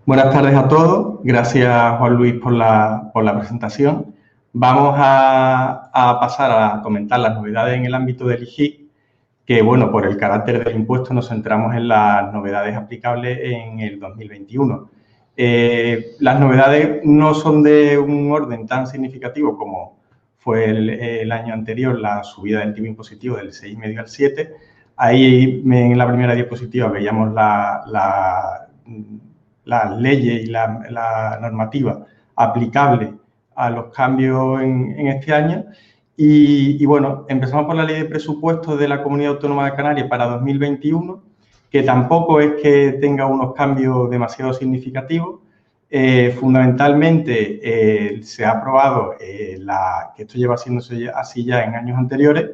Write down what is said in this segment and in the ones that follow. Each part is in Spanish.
Buenas tardes a todos. Gracias, Juan Luis, por la presentación. Vamos a pasar a comentar las novedades en el ámbito del IGIC, que, bueno, por el carácter del impuesto nos centramos en las novedades aplicables en el 2021. Las novedades no son de un orden tan significativo como fue el año anterior, la subida del tipo impositivo del 6,5 al 7. Ahí, en la primera diapositiva, veíamos las leyes y la normativa aplicable a los cambios en este año. Y bueno, empezamos por la Ley de Presupuestos de la Comunidad Autónoma de Canarias para 2021, que tampoco es que tenga unos cambios demasiado significativos. Fundamentalmente, se ha aprobado, que esto lleva siéndose así ya en años anteriores,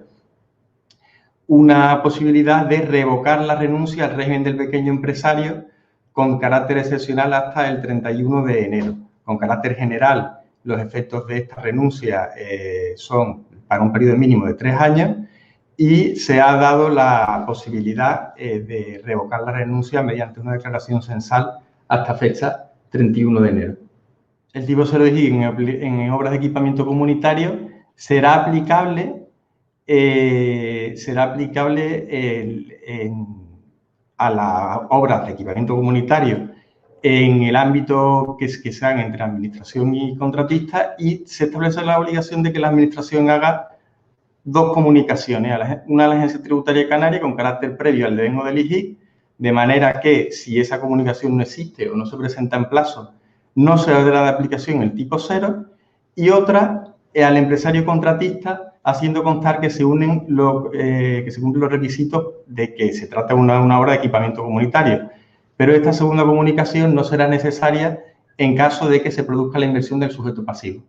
una posibilidad de revocar la renuncia al régimen del pequeño empresario con carácter excepcional hasta el 31 de enero. Con carácter general, los efectos de esta renuncia son para un periodo mínimo de 3 años y se ha dado la posibilidad de revocar la renuncia mediante una declaración censal hasta fecha 31 de enero. El tipo 0 de IGI en obras de equipamiento comunitario será aplicable a las obras de equipamiento comunitario en el ámbito que se hagan entre administración y contratista, y se establece la obligación de que la administración haga 2 comunicaciones, una a la Agencia Tributaria Canaria con carácter previo al devengo del IGIC, de manera que si esa comunicación no existe o no se presenta en plazo, no se dará de aplicación el tipo 0, y otra al empresario contratista, haciendo constar que se cumplen los requisitos de que se trata de una obra de equipamiento comunitario. Pero esta segunda comunicación no será necesaria en caso de que se produzca la inversión del sujeto pasivo.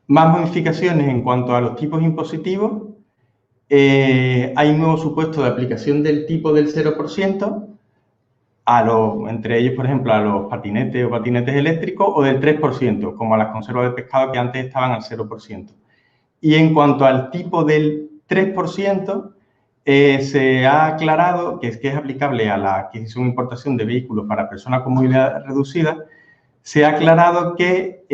Más modificaciones en cuanto a los tipos impositivos. Hay un nuevo supuesto de aplicación del tipo del 0%, entre ellos, por ejemplo, a los patinetes o patinetes eléctricos, o del 3%, como a las conservas de pescado que antes estaban al 0%. Y en cuanto al tipo del 3%, se ha aclarado que es aplicable a la adquisición e importación de vehículos para personas con movilidad reducida. Se ha aclarado que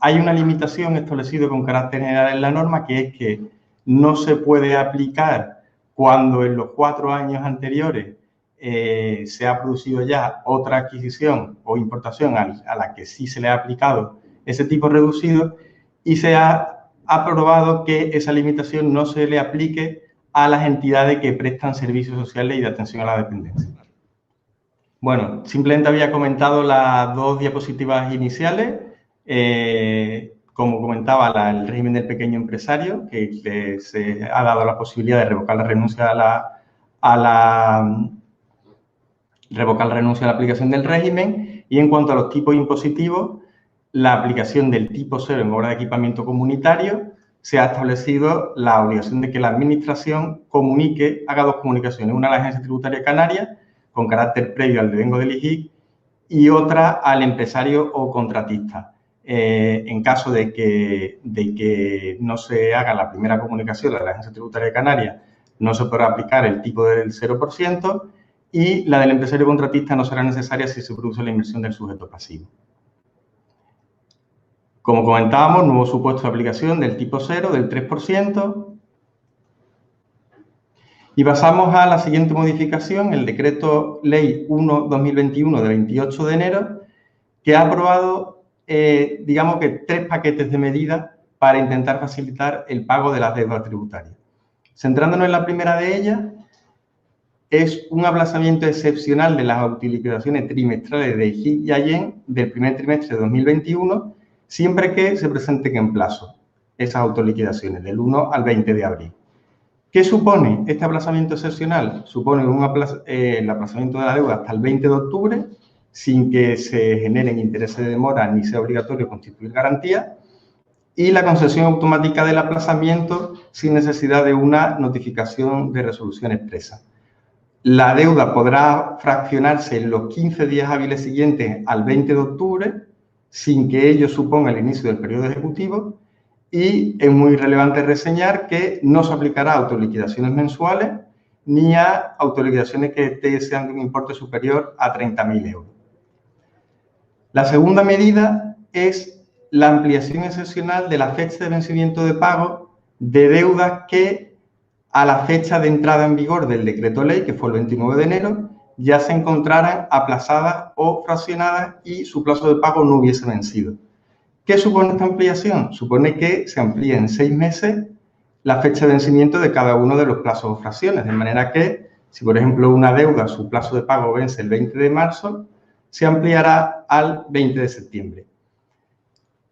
hay una limitación establecida con carácter general en la norma, que es que no se puede aplicar cuando en los 4 años anteriores se ha producido ya otra adquisición o importación a la que sí se le ha aplicado ese tipo reducido, y se ha aprobado que esa limitación no se le aplique a las entidades que prestan servicios sociales y de atención a la dependencia. Bueno, simplemente había comentado las 2 diapositivas iniciales. Como comentaba, el régimen del pequeño empresario, que se ha dado la posibilidad de revocar la renuncia a la aplicación del régimen. Y en cuanto a los tipos impositivos, la aplicación del tipo 0 en obra de equipamiento comunitario, se ha establecido la obligación de que la administración haga 2 comunicaciones, una a la Agencia Tributaria Canaria, con carácter previo al devengo del IGIC, y otra al empresario o contratista. En caso de que no se haga la primera comunicación de la Agencia Tributaria Canaria, no se podrá aplicar el tipo del 0%, y la del empresario contratista no será necesaria si se produce la inversión del sujeto pasivo. Como comentábamos, nuevo supuesto de aplicación del tipo 0, del 3%. Y pasamos a la siguiente modificación, el Decreto Ley 1/2021 de 28 de enero, que ha aprobado, digamos que 3 paquetes de medidas para intentar facilitar el pago de las deudas tributarias. Centrándonos en la primera de ellas, es un aplazamiento excepcional de las autoliquidaciones trimestrales de IGIC y AYEN del primer trimestre de 2021, siempre que se presenten en plazo esas autoliquidaciones, del 1 al 20 de abril. ¿Qué supone este aplazamiento excepcional? Supone el aplazamiento de la deuda hasta el 20 de octubre, sin que se generen intereses de demora ni sea obligatorio constituir garantía, y la concesión automática del aplazamiento sin necesidad de una notificación de resolución expresa. La deuda podrá fraccionarse en los 15 días hábiles siguientes al 20 de octubre, sin que ello suponga el inicio del periodo ejecutivo, y es muy relevante reseñar que no se aplicará a autoliquidaciones mensuales ni a autoliquidaciones que sean de un importe superior a 30.000 euros. La segunda medida es la ampliación excepcional de la fecha de vencimiento de pago de deudas que a la fecha de entrada en vigor del decreto ley, que fue el 29 de enero, ya se encontraran aplazadas o fraccionadas y su plazo de pago no hubiese vencido. ¿Qué supone esta ampliación? Supone que se amplía en 6 meses la fecha de vencimiento de cada uno de los plazos o fracciones, de manera que, si por ejemplo una deuda, su plazo de pago vence el 20 de marzo, se ampliará al 20 de septiembre.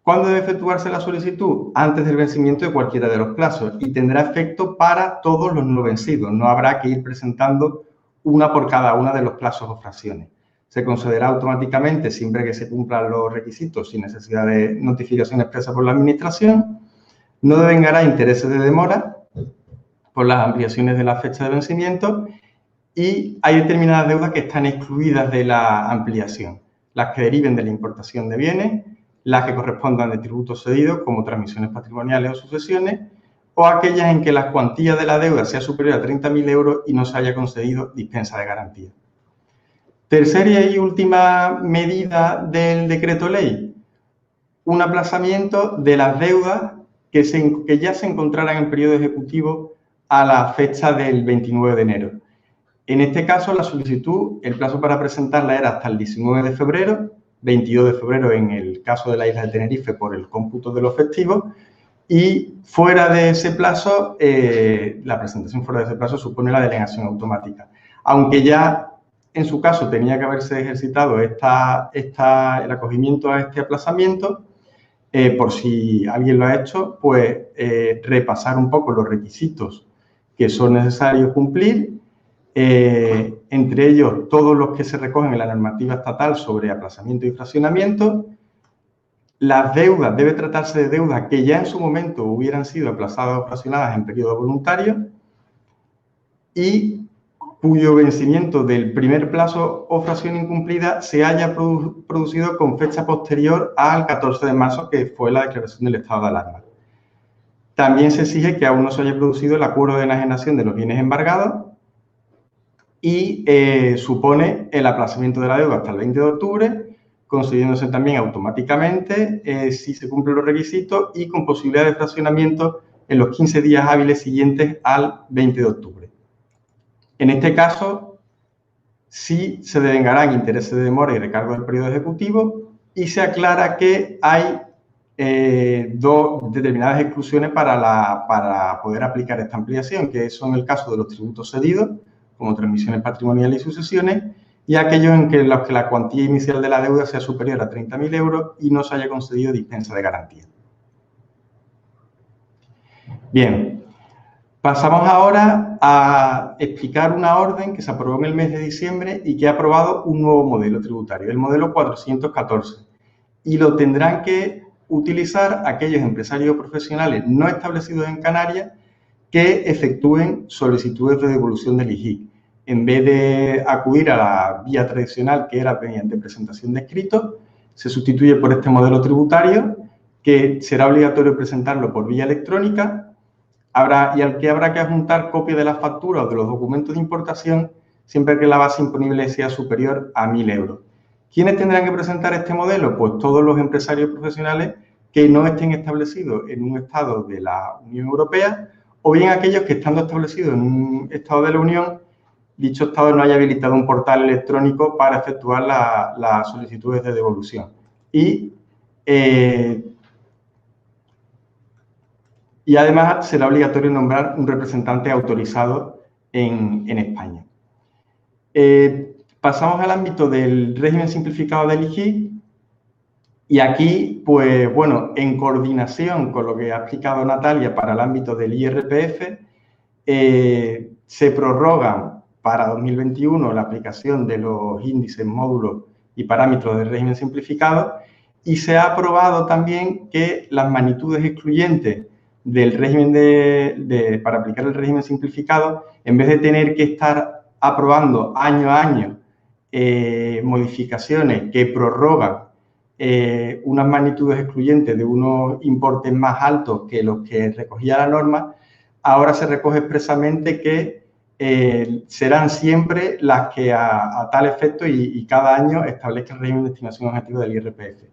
¿Cuándo debe efectuarse la solicitud? Antes del vencimiento de cualquiera de los plazos y tendrá efecto para todos los no vencidos. No habrá que ir presentando una por cada una de los plazos o fracciones. Se concederá automáticamente siempre que se cumplan los requisitos sin necesidad de notificación expresa por la Administración. No devengará intereses de demora por las ampliaciones de la fecha de vencimiento y hay determinadas deudas que están excluidas de la ampliación. Las que deriven de la importación de bienes, las que correspondan de tributos cedidos, como transmisiones patrimoniales o sucesiones, o aquellas en que la cuantía de la deuda sea superior a 30.000 euros y no se haya concedido dispensa de garantía. Tercera y última medida del decreto ley, un aplazamiento de las deudas que ya se encontraran en periodo ejecutivo a la fecha del 29 de enero. En este caso, la solicitud, el plazo para presentarla era hasta el 19 de febrero, 22 de febrero en el caso de la isla de Tenerife por el cómputo de los festivos, y fuera de ese plazo, la presentación fuera de ese plazo supone la denegación automática. Aunque ya en su caso tenía que haberse ejercitado el acogimiento a este aplazamiento, por si alguien lo ha hecho, pues repasar un poco los requisitos que son necesarios cumplir, entre ellos todos los que se recogen en la normativa estatal sobre aplazamiento y fraccionamiento. Las deudas, debe tratarse de deudas que ya en su momento hubieran sido aplazadas o fraccionadas en periodo voluntario y cuyo vencimiento del primer plazo o fracción incumplida se haya producido con fecha posterior al 14 de marzo, que fue la declaración del estado de alarma. También se exige que aún no se haya producido el acuerdo de enajenación de los bienes embargados y supone el aplazamiento de la deuda hasta el 20 de octubre, concediéndose también automáticamente si se cumplen los requisitos y con posibilidad de fraccionamiento en los 15 días hábiles siguientes al 20 de octubre. En este caso, sí se devengarán intereses de demora y recargo del periodo ejecutivo y se aclara que hay dos determinadas exclusiones para poder aplicar esta ampliación, que son el caso de los tributos cedidos, como transmisiones patrimoniales y sucesiones, y aquellos en los que la cuantía inicial de la deuda sea superior a 30.000 euros y no se haya concedido dispensa de garantía. Bien, pasamos ahora a explicar una orden que se aprobó en el mes de diciembre y que ha aprobado un nuevo modelo tributario, el modelo 414, y lo tendrán que utilizar aquellos empresarios profesionales no establecidos en Canarias que efectúen solicitudes de devolución del IGIC. En vez de acudir a la vía tradicional, que era mediante presentación de escritos, se sustituye por este modelo tributario, que será obligatorio presentarlo por vía electrónica y al que habrá que adjuntar copia de la factura o de los documentos de importación siempre que la base imponible sea superior a 1.000 euros. ¿Quiénes tendrán que presentar este modelo? Pues todos los empresarios profesionales que no estén establecidos en un estado de la Unión Europea o bien aquellos que, estando establecidos en un estado de la Unión, dicho estado no haya habilitado un portal electrónico para efectuar las solicitudes de devolución. Y además será obligatorio nombrar un representante autorizado en España. Pasamos al ámbito del régimen simplificado del IGIC y aquí, pues bueno, en coordinación con lo que ha explicado Natalia para el ámbito del IRPF, se prorrogan para 2021 la aplicación de los índices, módulos y parámetros del régimen simplificado y se ha aprobado también que las magnitudes excluyentes del régimen para aplicar el régimen simplificado, en vez de tener que estar aprobando año a año modificaciones que prorrogan unas magnitudes excluyentes de unos importes más altos que los que recogía la norma, ahora se recoge expresamente que serán siempre las que a tal efecto y cada año establezca el régimen de estimación objetivo del IRPF.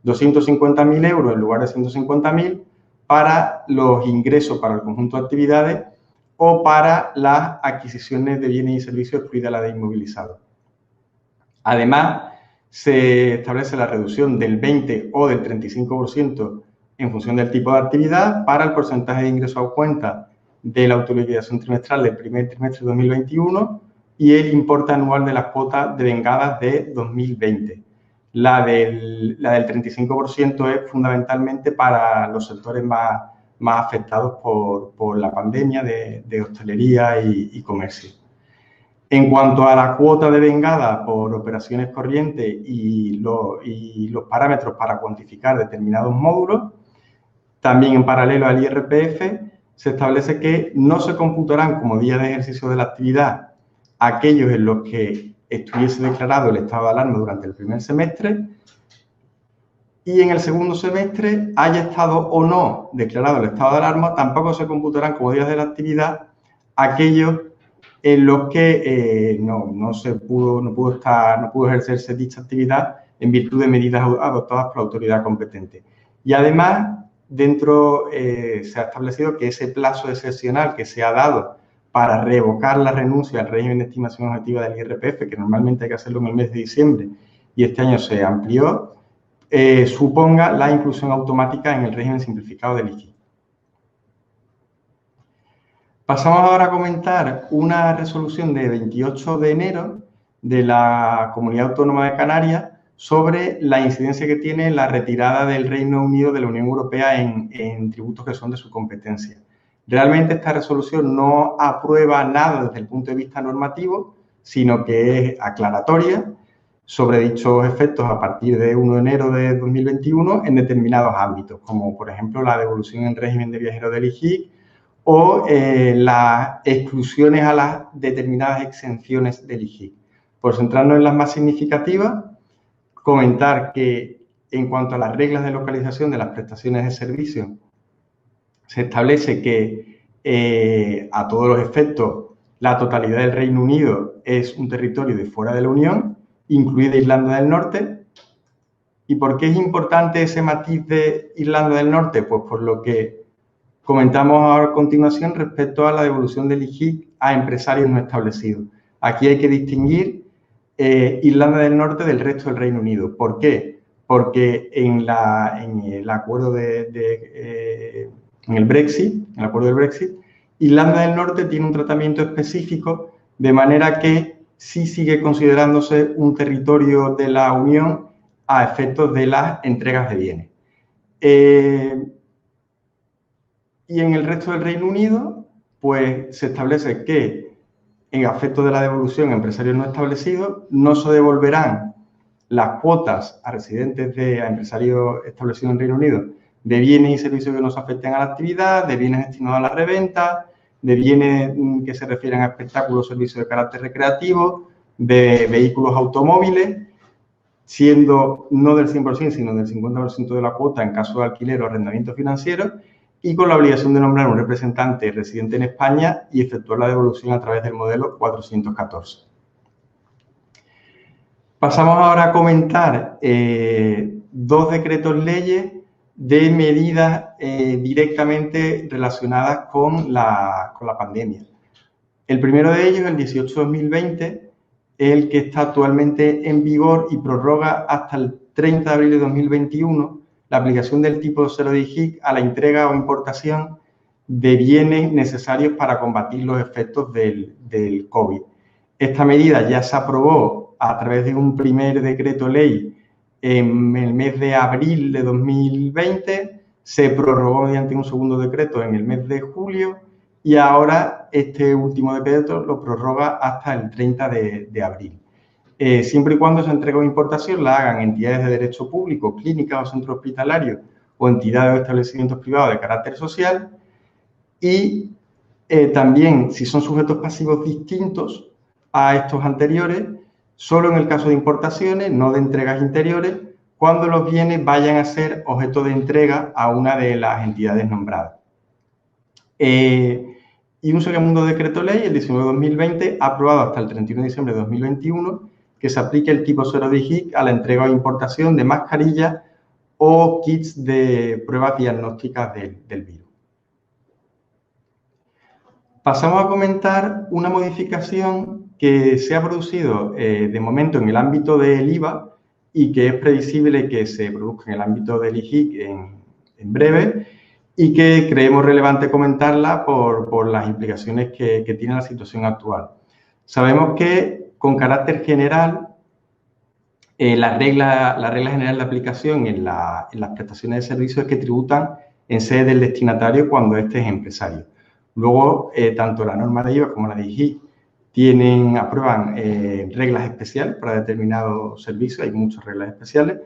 250.000 euros en lugar de 150.000 para los ingresos para el conjunto de actividades o para las adquisiciones de bienes y servicios excluida la de inmovilizados. Además, se establece la reducción del 20 o del 35% en función del tipo de actividad para el porcentaje de ingresos a cuenta de la autoliquidación trimestral del primer trimestre de 2021 y el importe anual de las cuotas devengadas de 2020. La del 35% es fundamentalmente para los sectores más afectados por la pandemia de hostelería y comercio. En cuanto a la cuota devengada por operaciones corrientes y los parámetros para cuantificar determinados módulos, también en paralelo al IRPF, se establece que no se computarán como días de ejercicio de la actividad aquellos en los que estuviese declarado el estado de alarma durante el primer semestre y en el segundo semestre haya estado o no declarado el estado de alarma, tampoco se computarán como días de la actividad aquellos en los que no pudo ejercerse dicha actividad en virtud de medidas adoptadas por la autoridad competente. Y además, se ha establecido que ese plazo excepcional que se ha dado para revocar la renuncia al régimen de estimación objetiva del IRPF, que normalmente hay que hacerlo en el mes de diciembre y este año se amplió, suponga la inclusión automática en el régimen simplificado del IGI. Pasamos ahora a comentar una resolución de 28 de enero de la Comunidad Autónoma de Canarias sobre la incidencia que tiene la retirada del Reino Unido de la Unión Europea en tributos que son de su competencia. Realmente esta resolución no aprueba nada desde el punto de vista normativo, sino que es aclaratoria sobre dichos efectos a partir de 1 de enero de 2021 en determinados ámbitos, como por ejemplo la devolución en régimen de viajero del IGIC o las exclusiones a las determinadas exenciones del IGIC. Por centrarnos en las más significativas, comentar que en cuanto a las reglas de localización de las prestaciones de servicio, se establece que a todos los efectos la totalidad del Reino Unido es un territorio de fuera de la Unión, incluida Irlanda del Norte. ¿Y por qué es importante ese matiz de Irlanda del Norte? Pues por lo que comentamos ahora a continuación respecto a la devolución del IGIC a empresarios no establecidos. Aquí hay que distinguir Irlanda del Norte del resto del Reino Unido. ¿Por qué? Porque en el acuerdo en el acuerdo del Brexit, Irlanda del Norte tiene un tratamiento específico de manera que sí sigue considerándose un territorio de la Unión a efectos de las entregas de bienes. Y en el resto del Reino Unido, pues se establece que en efectos de la devolución a empresarios no establecidos, no se devolverán las cuotas a a empresarios establecidos en Reino Unido de bienes y servicios que no se afecten a la actividad, de bienes destinados a la reventa, de bienes que se refieren a espectáculos o servicios de carácter recreativo, de vehículos automóviles, siendo no del 100%, sino del 50% de la cuota en caso de alquiler o arrendamiento financiero, y con la obligación de nombrar un representante residente en España y efectuar la devolución a través del modelo 414. Pasamos ahora a comentar dos decretos leyes de medidas directamente relacionadas con la pandemia. El primero de ellos, el 18/2020, es el que está actualmente en vigor y prorroga hasta el 30 de abril de 2021 la aplicación del tipo 0 de IGIC a la entrega o importación de bienes necesarios para combatir los efectos del COVID. Esta medida ya se aprobó a través de un primer decreto ley en el mes de abril de 2020, se prorrogó mediante un segundo decreto en el mes de julio y ahora este último decreto lo prorroga hasta el 30 de abril. Siempre y cuando esa entrega o importación la hagan entidades de derecho público, clínicas o centros hospitalarios o entidades o establecimientos privados de carácter social y también si son sujetos pasivos distintos a estos anteriores, solo en el caso de importaciones, no de entregas interiores, cuando los bienes vayan a ser objeto de entrega a una de las entidades nombradas. Y Y un segundo decreto ley, el 19/2020, aprobado hasta el 31 de diciembre de 2021, que se aplique el tipo 0 de IJIC a la entrega o importación de mascarillas o kits de pruebas diagnósticas del virus. Pasamos a comentar una modificación que se ha producido de momento en el ámbito del IVA y que es previsible que se produzca en el ámbito del IJIC en breve y que creemos relevante comentarla por las implicaciones que tiene la situación actual. Sabemos que, con carácter general, la regla general de aplicación en las prestaciones de servicios es que tributan en sede del destinatario cuando éste es empresario. Luego, tanto la norma de IVA como la de IJIC aprueban reglas especiales para determinados servicios, hay muchas reglas especiales,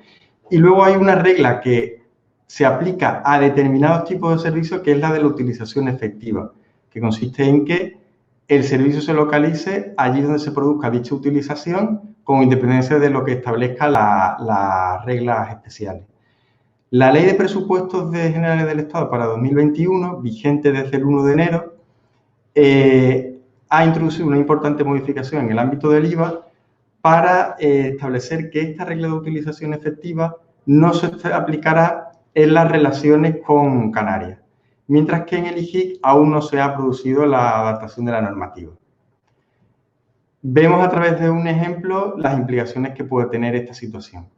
y luego hay una regla que se aplica a determinados tipos de servicios, que es la de la utilización efectiva, que consiste en que el servicio se localice allí donde se produzca dicha utilización, con independencia de lo que establezca las reglas especiales. La Ley de Presupuestos Generales del Estado para 2021, vigente desde el 1 de enero, ha introducido una importante modificación en el ámbito del IVA para establecer que esta regla de utilización efectiva no se aplicará en las relaciones con Canarias, mientras que en el IJIC aún no se ha producido la adaptación de la normativa. Vemos a través de un ejemplo las implicaciones que puede tener esta situación.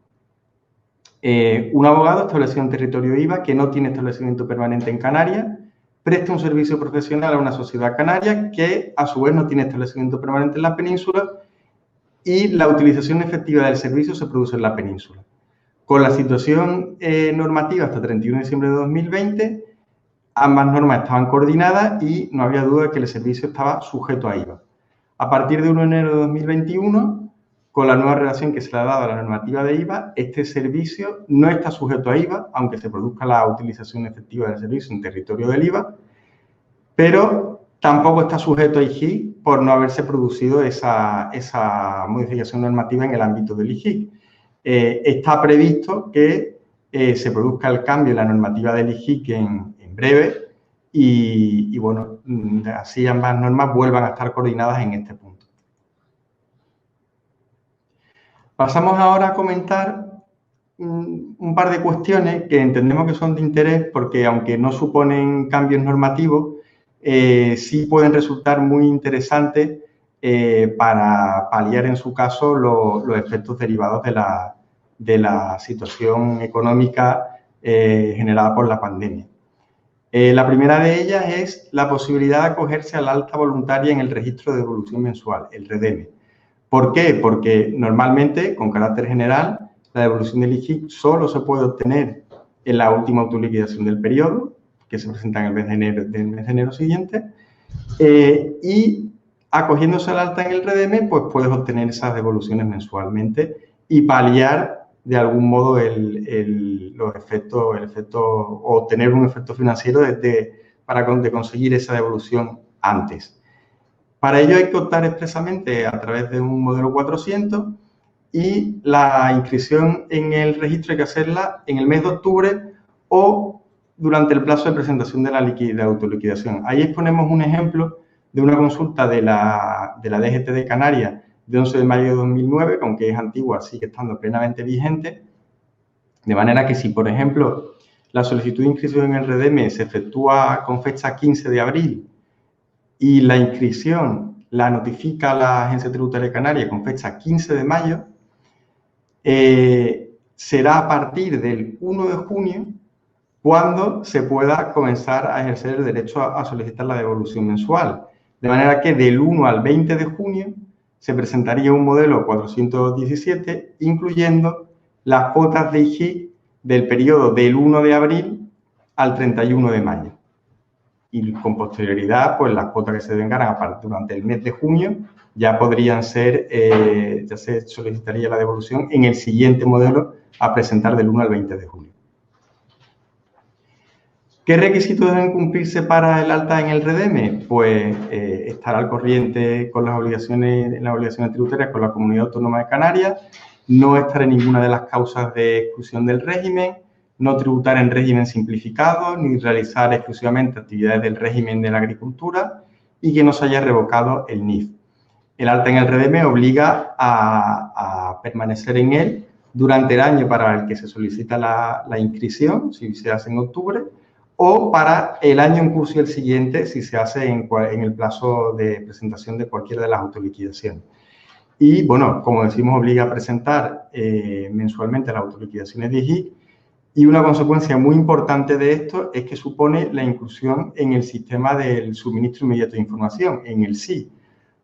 Un abogado establecido en territorio IVA que no tiene establecimiento permanente en Canarias presta un servicio profesional a una sociedad canaria que, a su vez, no tiene establecimiento permanente en la península y la utilización efectiva del servicio se produce en la península. Con la situación normativa hasta 31 de diciembre de 2020, ambas normas estaban coordinadas y no había duda de que el servicio estaba sujeto a IVA. A partir de 1 de enero de 2021, con la nueva redacción que se le ha dado a la normativa de IVA, este servicio no está sujeto a IVA, aunque se produzca la utilización efectiva del servicio en territorio del IVA, pero tampoco está sujeto a IJIC por no haberse producido esa modificación normativa en el ámbito del IJIC. Está previsto que se produzca el cambio en la normativa del IJIC en breve y, bueno, así ambas normas vuelvan a estar coordinadas en este punto. Pasamos ahora a comentar un par de cuestiones que entendemos que son de interés porque, aunque no suponen cambios normativos, sí pueden resultar muy interesantes para paliar, en su caso, los efectos derivados de la situación económica generada por la pandemia. La primera de ellas es la posibilidad de acogerse al alta voluntaria en el registro de devolución mensual, el REDEME. ¿Por qué? Porque normalmente, con carácter general, la devolución del IJIC solo se puede obtener en la última autoliquidación del periodo, que se presenta en el mes de enero siguiente, y acogiéndose al alta en el REDEME, pues puedes obtener esas devoluciones mensualmente y paliar de algún modo los efectos, o obtener un efecto financiero para conseguir esa devolución antes. Para ello hay que optar expresamente a través de un modelo 400 y la inscripción en el registro hay que hacerla en el mes de octubre o durante el plazo de presentación de la autoliquidación. Ahí exponemos un ejemplo de una consulta de la DGT de Canarias de 11 de mayo de 2009, que aunque es antigua, sigue estando plenamente vigente, de manera que si, por ejemplo, la solicitud de inscripción en el REDEME se efectúa con fecha 15 de abril y la inscripción la notifica la Agencia Tributaria de Canarias con fecha 15 de mayo, será a partir del 1 de junio cuando se pueda comenzar a ejercer el derecho a solicitar la devolución mensual. De manera que del 1 al 20 de junio se presentaría un modelo 417, incluyendo las cuotas de IJIC del periodo del 1 de abril al 31 de mayo. Y con posterioridad, pues las cuotas que se vengaran durante el mes de junio ya podrían ser, ya se solicitaría la devolución en el siguiente modelo a presentar del 1 al 20 de julio. ¿Qué requisitos deben cumplirse para el alta en el REDEME? Pues estar al corriente con las obligaciones tributarias con la Comunidad Autónoma de Canarias, no estar en ninguna de las causas de exclusión del régimen, no tributar en régimen simplificado, ni realizar exclusivamente actividades del régimen de la agricultura y que no se haya revocado el NIF. El alta en el REDEME obliga a permanecer en él durante el año para el que se solicita la inscripción, si se hace en octubre, o para el año en curso y el siguiente, si se hace en el plazo de presentación de cualquiera de las autoliquidaciones. Y, bueno, como decimos, obliga a presentar mensualmente las autoliquidaciones de IGIC, y una consecuencia muy importante de esto es que supone la inclusión en el sistema del suministro inmediato de información, en el SI,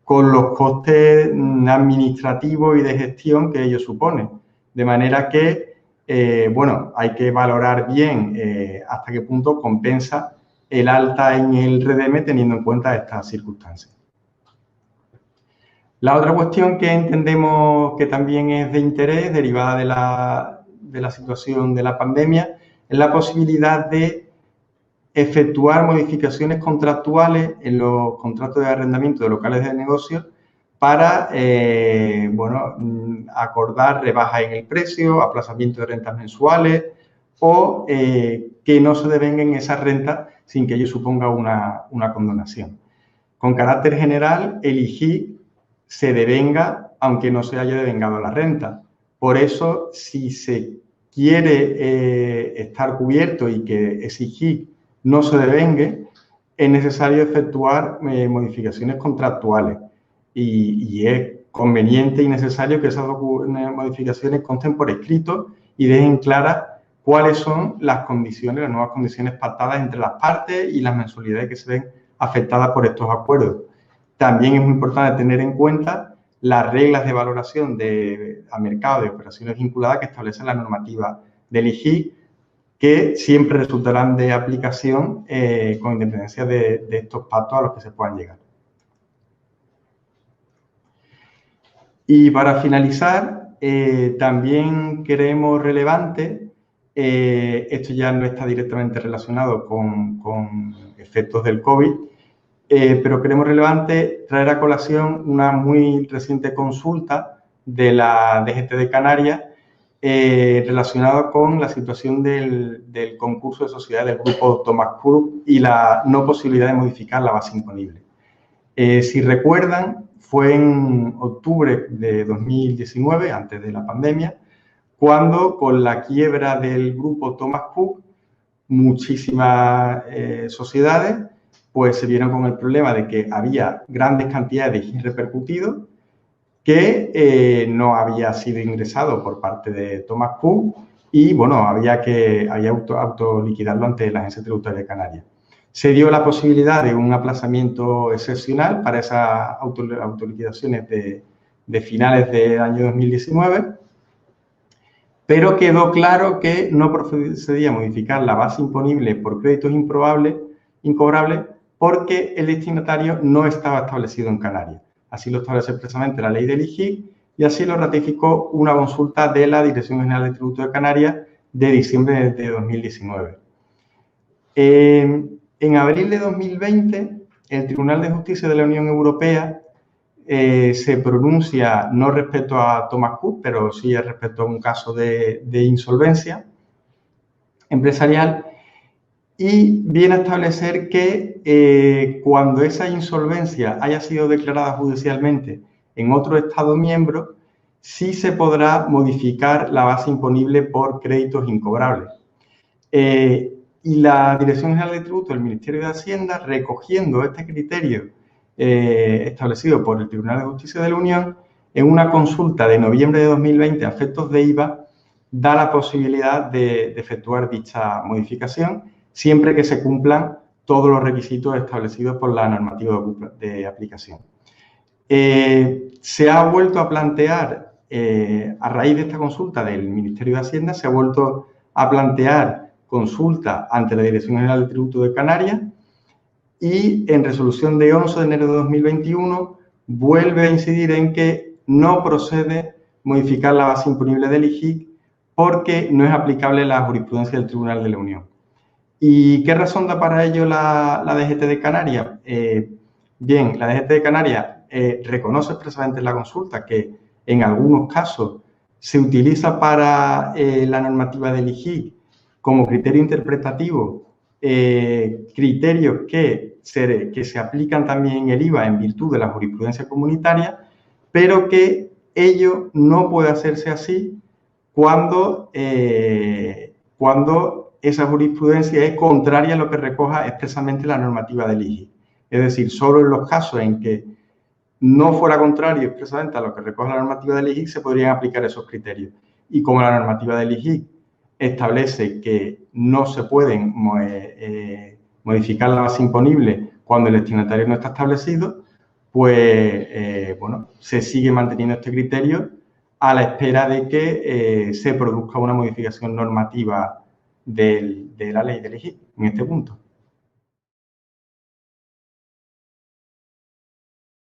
con los costes administrativos y de gestión que ello supone. De manera que, bueno, hay que valorar bien hasta qué punto compensa el alta en el REDEME teniendo en cuenta estas circunstancias. La otra cuestión que entendemos que también es de interés, derivada de la situación de la pandemia, es la posibilidad de efectuar modificaciones contractuales en los contratos de arrendamiento de locales de negocio para, bueno, acordar rebajas en el precio, aplazamiento de rentas mensuales o que no se devenguen esas rentas sin que ello suponga una condonación. Con carácter general, el IGIC se devenga aunque no se haya devengado la renta. Por eso, si se quiere estar cubierto y que ese IGIC no se devengue, es necesario efectuar modificaciones contractuales y es conveniente y necesario que esas modificaciones consten por escrito y dejen claras cuáles son las condiciones, las nuevas condiciones pactadas entre las partes y las mensualidades que se ven afectadas por estos acuerdos. También es muy importante tener en cuenta las reglas de valoración a mercado de operaciones vinculadas que establece la normativa del IGIC, que siempre resultarán de aplicación con independencia de estos pactos a los que se puedan llegar. Y para finalizar, también creemos relevante, esto ya no está directamente relacionado con efectos del COVID, pero creemos relevante traer a colación una muy reciente consulta de la DGT de Canarias relacionada con la situación del concurso de sociedades del grupo Thomas Cook y la no posibilidad de modificar la base imponible. Si recuerdan, fue en octubre de 2019, antes de la pandemia, cuando con la quiebra del grupo Thomas Cook, muchísimas sociedades pues se vieron con el problema de que había grandes cantidades de IGIC repercutidos que no había sido ingresado por parte de Thomas Cook y, bueno, había autoliquidarlo ante la Agencia Tributaria de Canarias. Se dio la posibilidad de un aplazamiento excepcional para esas autoliquidaciones de finales del año 2019, pero quedó claro que no procedía a modificar la base imponible por créditos incobrables porque el destinatario no estaba establecido en Canarias. Así lo establece expresamente la ley del IGIC y así lo ratificó una consulta de la Dirección General de Tributo de Canarias de diciembre de 2019. En abril de 2020, el Tribunal de Justicia de la Unión Europea se pronuncia no respecto a Thomas Cook, pero sí respecto a un caso de insolvencia empresarial y viene a establecer que cuando esa insolvencia haya sido declarada judicialmente en otro Estado miembro, sí se podrá modificar la base imponible por créditos incobrables. Y la Dirección General de Tributo del Ministerio de Hacienda, recogiendo este criterio establecido por el Tribunal de Justicia de la Unión, en una consulta de noviembre de 2020 a efectos de IVA, da la posibilidad de efectuar dicha modificación, siempre que se cumplan todos los requisitos establecidos por la normativa de aplicación. Se ha vuelto a plantear, a raíz de esta consulta del Ministerio de Hacienda, se ha vuelto a plantear consulta ante la Dirección General de Tributo de Canarias y en resolución de 11 de enero de 2021 vuelve a incidir en que no procede modificar la base imponible del IGIC porque no es aplicable la jurisprudencia del Tribunal de la Unión. ¿Y qué razón da para ello la DGT de Canarias? Bien, la DGT de Canarias reconoce expresamente en la consulta que en algunos casos se utiliza para la normativa del IGIC como criterio interpretativo criterios que que se aplican también el IVA en virtud de la jurisprudencia comunitaria, pero que ello no puede hacerse así cuando esa jurisprudencia es contraria a lo que recoja expresamente la normativa del IGI. Es decir, solo en los casos en que no fuera contrario expresamente a lo que recoge la normativa del IGI se podrían aplicar esos criterios. Y como la normativa del IGI establece que no se pueden modificar la base imponible cuando el destinatario no está establecido, pues, bueno, se sigue manteniendo este criterio a la espera de que se produzca una modificación normativa de la ley del IGI en este punto.